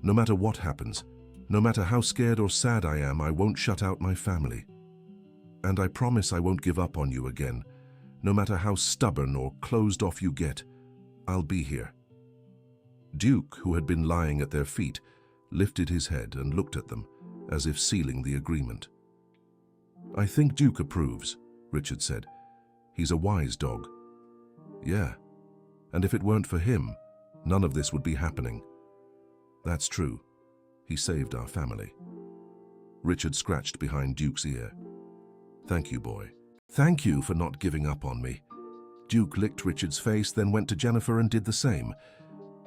No matter what happens, no matter how scared or sad I am, I won't shut out my family. And I promise I won't give up on you again. No matter how stubborn or closed off you get, I'll be here. Duke, who had been lying at their feet, lifted his head and looked at them, as if sealing the agreement. I think Duke approves, Richard said. He's a wise dog. Yeah, and if it weren't for him, none of this would be happening. That's true. He saved our family. Richard scratched behind Duke's ear. Thank you, boy. Thank you for not giving up on me. Duke licked Richard's face, then went to Jennifer and did the same.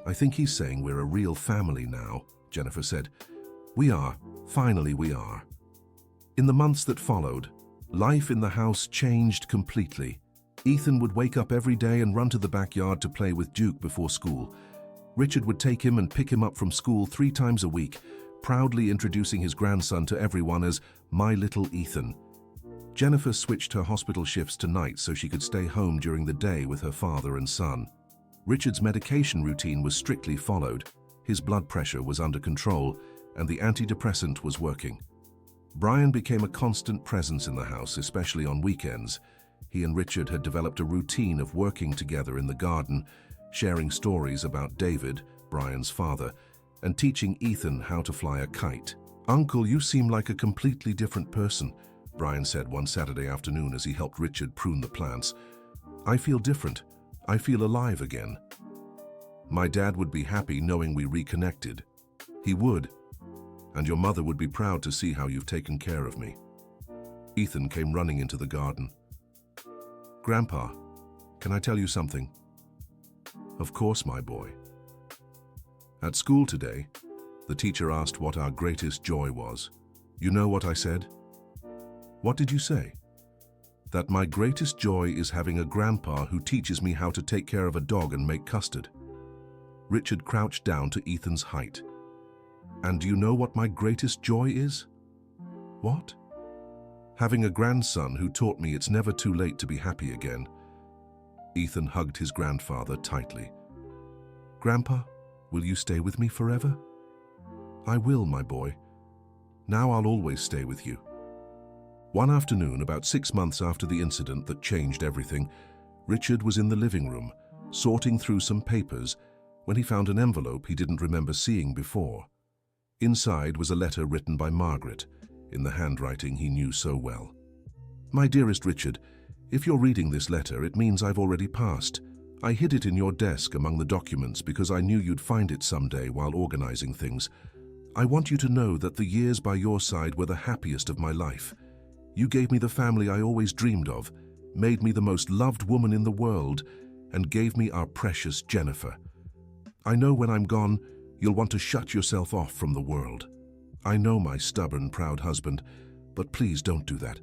I think he's saying we're a real family now, Jennifer said. We are. Finally we are. In the months that followed, life in the house changed completely. Ethan would wake up every day and run to the backyard to play with Duke before school. Richard would take him and pick him up from school 3 times a week, proudly introducing his grandson to everyone as my little Ethan. Jennifer switched her hospital shifts to nights so she could stay home during the day with her father and son. Richard's medication routine was strictly followed. His blood pressure was under control, and the antidepressant was working. Brian became a constant presence in the house, especially on weekends. He and Richard had developed a routine of working together in the garden, sharing stories about David, Brian's father, and teaching Ethan how to fly a kite. Uncle, you seem like a completely different person, Brian said one Saturday afternoon as he helped Richard prune the plants. I feel different. I feel alive again. My dad would be happy knowing we reconnected. He would. And your mother would be proud to see how you've taken care of me. Ethan came running into the garden. Grandpa, can I tell you something? Of course, my boy. At school today, the teacher asked what our greatest joy was. You know what I said? What did you say? That my greatest joy is having a grandpa who teaches me how to take care of a dog and make custard. Richard crouched down to Ethan's height. And do you know what my greatest joy is? What? Having a grandson who taught me it's never too late to be happy again. Ethan hugged his grandfather tightly. Grandpa, will you stay with me forever? I will, my boy. Now I'll always stay with you. One afternoon, about 6 months after the incident that changed everything, Richard was in the living room, sorting through some papers, when he found an envelope he didn't remember seeing before. Inside was a letter written by Margaret, in the handwriting he knew so well. My dearest Richard, if you're reading this letter, it means I've already passed. I hid it in your desk among the documents because I knew you'd find it someday while organizing things. I want you to know that the years by your side were the happiest of my life. You gave me the family I always dreamed of, made me the most loved woman in the world, and gave me our precious Jennifer. I know when I'm gone, you'll want to shut yourself off from the world. I know, my stubborn, proud husband, but please don't do that.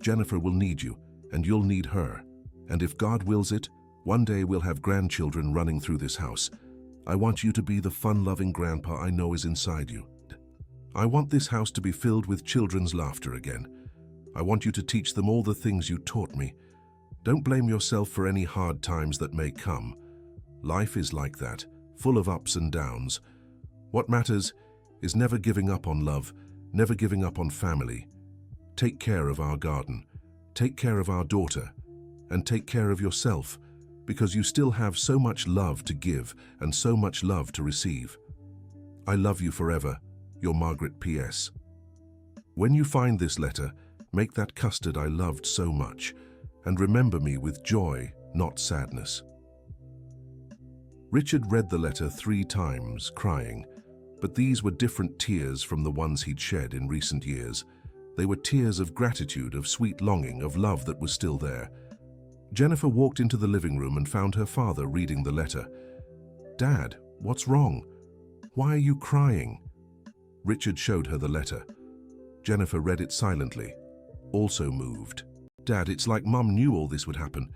Jennifer will need you, and you'll need her. And if God wills it, one day we'll have grandchildren running through this house. I want you to be the fun-loving grandpa I know is inside you. I want this house to be filled with children's laughter again. I want you to teach them all the things you taught me. Don't blame yourself for any hard times that may come. Life is like that, full of ups and downs. What matters is never giving up on love, never giving up on family. Take care of our garden, take care of our daughter, and take care of yourself, because you still have so much love to give and so much love to receive. I love you forever, your Margaret P.S. When you find this letter, make that custard I loved so much, and remember me with joy, not sadness. Richard read the letter 3 times, crying, but these were different tears from the ones he'd shed in recent years. They were tears of gratitude, of sweet longing, of love that was still there. Jennifer walked into the living room and found her father reading the letter. Dad, what's wrong? Why are you crying? Richard showed her the letter. Jennifer read it silently, also moved. Dad, it's like Mum knew all this would happen.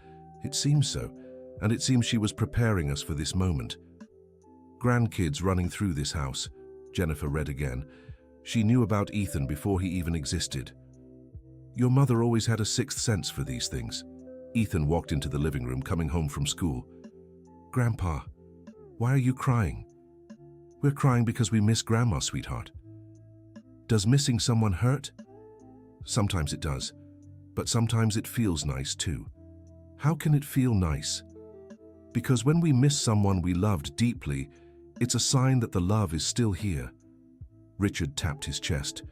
It seems so, and it seems she was preparing us for this moment. Grandkids running through this house, Jennifer read again. She knew about Ethan before he even existed. Your mother always had a sixth sense for these things. Ethan walked into the living room coming home from school. Grandpa, why are you crying? We're crying because we miss Grandma, sweetheart. Does missing someone hurt? Sometimes it does, but sometimes it feels nice too. How can it feel nice? Because when we miss someone we loved deeply, it's a sign that the love is still here. Richard tapped his chest.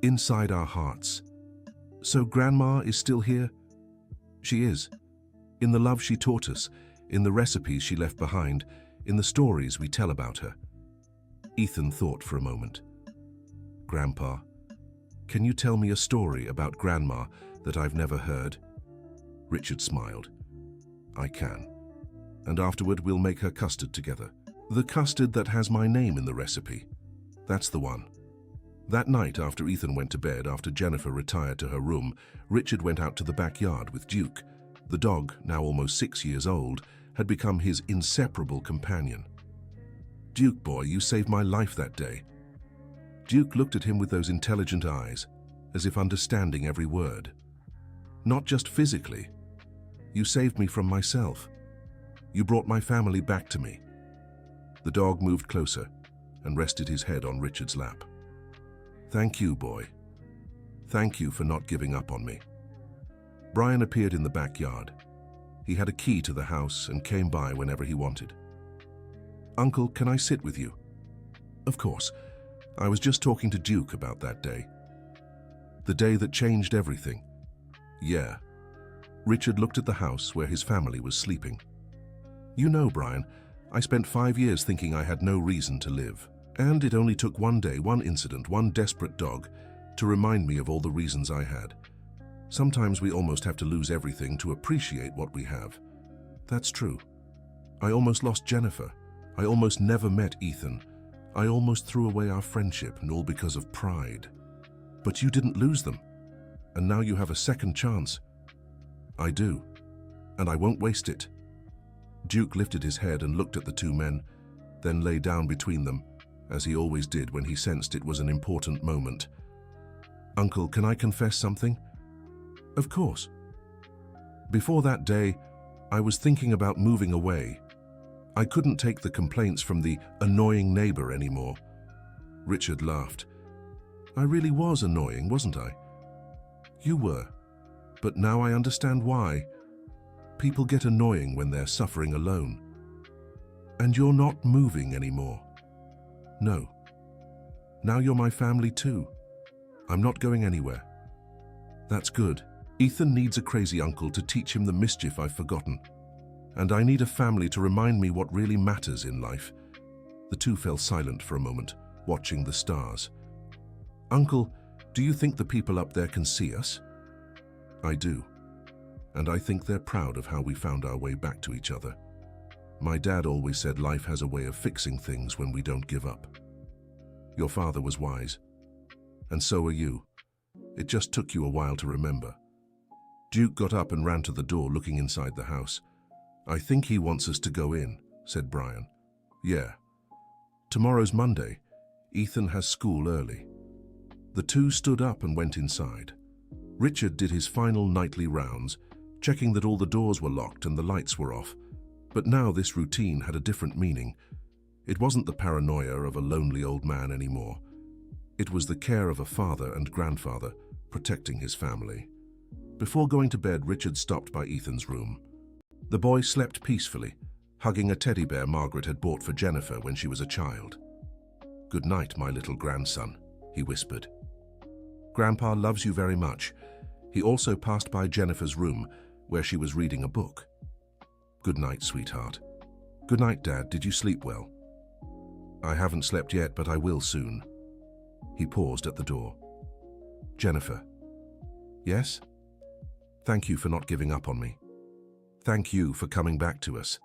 Inside our hearts. So Grandma is still here? She is. In the love she taught us, in the recipes she left behind, in the stories we tell about her. Ethan thought for a moment. Grandpa, can you tell me a story about Grandma that I've never heard? Richard smiled. I can. And afterward we'll make her custard together. The custard that has my name in the recipe. That's the one. That night, after Ethan went to bed, after Jennifer retired to her room, Richard went out to the backyard with Duke. The dog, now almost 6 years old, had become his inseparable companion. Duke, boy, you saved my life that day. Duke looked at him with those intelligent eyes, as if understanding every word. Not just physically. You saved me from myself. You brought my family back to me. The dog moved closer and rested his head on Richard's lap. Thank you, boy. Thank you for not giving up on me. Brian appeared in the backyard. He had a key to the house and came by whenever he wanted. Uncle, can I sit with you? Of course. I was just talking to Duke about that day. The day that changed everything. Yeah. Richard looked at the house where his family was sleeping. You know, Brian, I spent 5 years thinking I had no reason to live. And it only took one day, one incident, one desperate dog to remind me of all the reasons I had. Sometimes we almost have to lose everything to appreciate what we have. That's true. I almost lost Jennifer. I almost never met Ethan. I almost threw away our friendship, and all because of pride. But you didn't lose them. And now you have a second chance. I do, and I won't waste it. Duke lifted his head and looked at the two men, then lay down between them, as he always did when he sensed it was an important moment. Uncle, can I confess something? Of course. Before that day, I was thinking about moving away. I couldn't take the complaints from the annoying neighbor anymore. Richard laughed. I really was annoying, wasn't I? You were. But now I understand why. People get annoying when they're suffering alone. And you're not moving anymore. No. Now you're my family too. I'm not going anywhere. That's good. Ethan needs a crazy uncle to teach him the mischief I've forgotten. And I need a family to remind me what really matters in life. The two fell silent for a moment, watching the stars. Uncle, do you think the people up there can see us? I do. And I think they're proud of how we found our way back to each other. My dad always said life has a way of fixing things when we don't give up. Your father was wise. And so are you. It just took you a while to remember. Duke got up and ran to the door, looking inside the house. I think he wants us to go in, said Brian. Yeah. Tomorrow's Monday. Ethan has school early. The two stood up and went inside. Richard did his final nightly rounds, checking that all the doors were locked and the lights were off. But now this routine had a different meaning. It wasn't the paranoia of a lonely old man anymore. It was the care of a father and grandfather protecting his family. Before going to bed, Richard stopped by Ethan's room. The boy slept peacefully, hugging a teddy bear Margaret had bought for Jennifer when she was a child. Good night, my little grandson, he whispered. Grandpa loves you very much. He also passed by Jennifer's room, where she was reading a book. Good night, sweetheart. Good night, Dad. Did you sleep well? I haven't slept yet, but I will soon. He paused at the door. Jennifer. Yes? Thank you for not giving up on me. Thank you for coming back to us.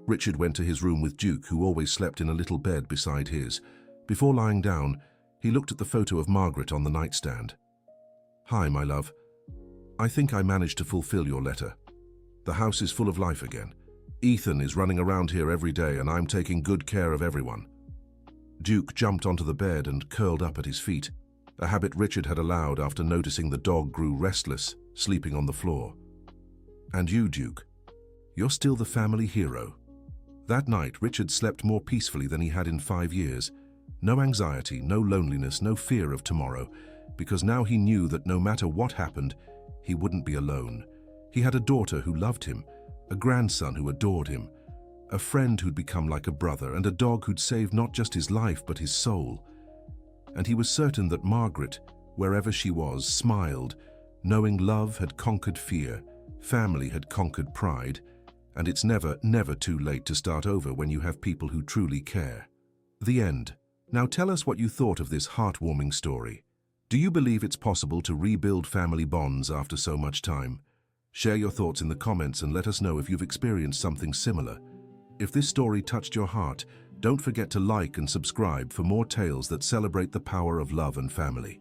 Richard went to his room with Duke, who always slept in a little bed beside his. Before lying down, he looked at the photo of Margaret on the nightstand. Hi, my love. I think I managed to fulfill your letter. The house is full of life again. Ethan is running around here every day, and I'm taking good care of everyone. Duke jumped onto the bed and curled up at his feet, a habit Richard had allowed after noticing the dog grew restless, sleeping on the floor. And you, Duke, you're still the family hero. That night, Richard slept more peacefully than he had in 5 years. No anxiety, no loneliness, no fear of tomorrow, because now he knew that no matter what happened, he wouldn't be alone. He had a daughter who loved him, a grandson who adored him, a friend who'd become like a brother, and a dog who'd saved not just his life but his soul. And he was certain that Margaret, wherever she was, smiled, knowing love had conquered fear, family had conquered pride, and it's never, never too late to start over when you have people who truly care. The end. Now tell us what you thought of this heartwarming story. Do you believe it's possible to rebuild family bonds after so much time? Share your thoughts in the comments and let us know if you've experienced something similar. If this story touched your heart, don't forget to like and subscribe for more tales that celebrate the power of love and family.